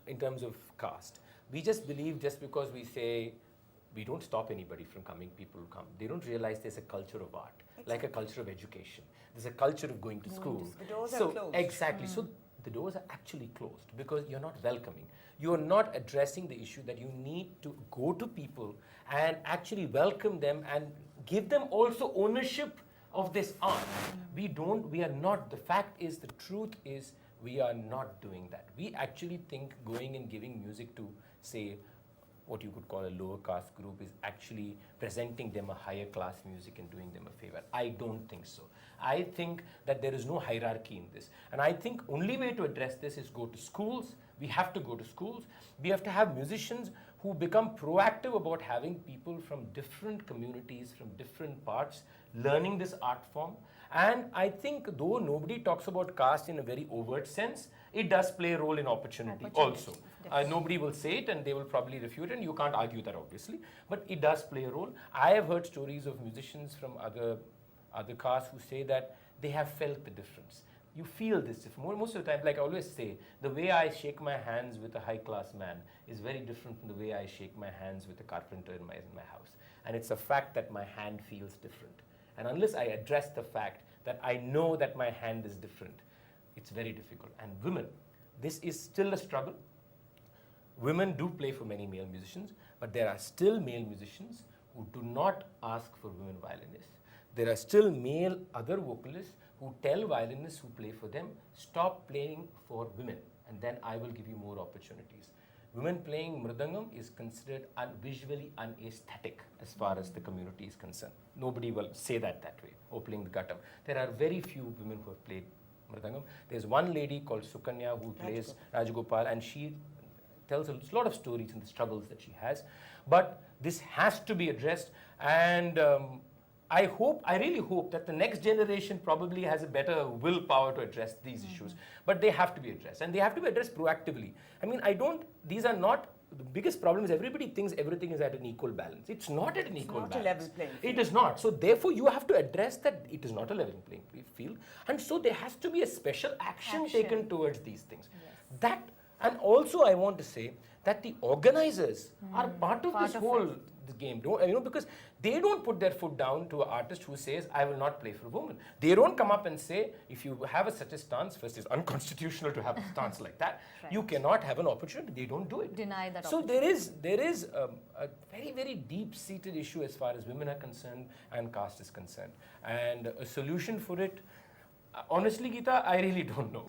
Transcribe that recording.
in terms of caste, we just believe just because we say we don't stop anybody from coming, people come. They don't realize there's a culture of art, like a culture of education. There's a culture of going to school. The doors are closed. Exactly. So the doors are actually closed because you're not welcoming. You're not addressing the issue that you need to go to people and actually welcome them and give them also ownership of this art. We are not, the fact is, the truth is, we are not doing that. We actually think going and giving music to, say, what you could call a lower caste group is actually presenting them a higher class music and doing them a favor. I don't think so. I think that there is no hierarchy in this. And I think only way to address this is go to schools. We have to go to schools. We have to have musicians who become proactive about having people from different communities, from different parts, learning this art form. And I think though nobody talks about caste in a very overt sense, it does play a role in opportunity also. Nobody will say it and they will probably refute it, and you can't argue that obviously, but it does play a role. I have heard stories of musicians from other castes who say that they have felt the difference. You feel this most of the time. Like I always say, the way I shake my hands with a high class man is very different from the way I shake my hands with a carpenter in my house. And it's a fact that my hand feels different. And unless I address the fact that I know that my hand is different, it's very difficult. And women, this is still a struggle. Women do play for many male musicians, but there are still male musicians who do not ask for women violinists. There are still male other vocalists who tell violinists who play for them, stop playing for women, and then I will give you more opportunities. Women playing mridangam is considered visually unaesthetic as far as the community is concerned. Nobody will say that way, or playing the ghattam. There are very few women who have played mridangam. There's one lady called Sukanya who plays Rajagopal, and she tells a lot of stories and the struggles that she has. But this has to be addressed, and I really hope that the next generation probably has a better willpower to address these issues. But they have to be addressed, and they have to be addressed proactively. I mean, these are not, the biggest problem is everybody thinks everything is at an equal balance. It's not at an equal balance. It's not a level playing field. It is not. So therefore, you have to address that it is not a level playing field. And so there has to be a special action taken towards these things. Yes. And also I want to say that the organizers are part of this whole game, because they don't put their foot down to an artist who says, I will not play for a woman. They don't come up and say, if you have such a stance, first it's unconstitutional to have a stance like that. Right. You cannot have an opportunity. They don't do it. Deny that so there is a very, very deep-seated issue as far as women are concerned and caste is concerned. And a solution for it, honestly, Geeta, I really don't know.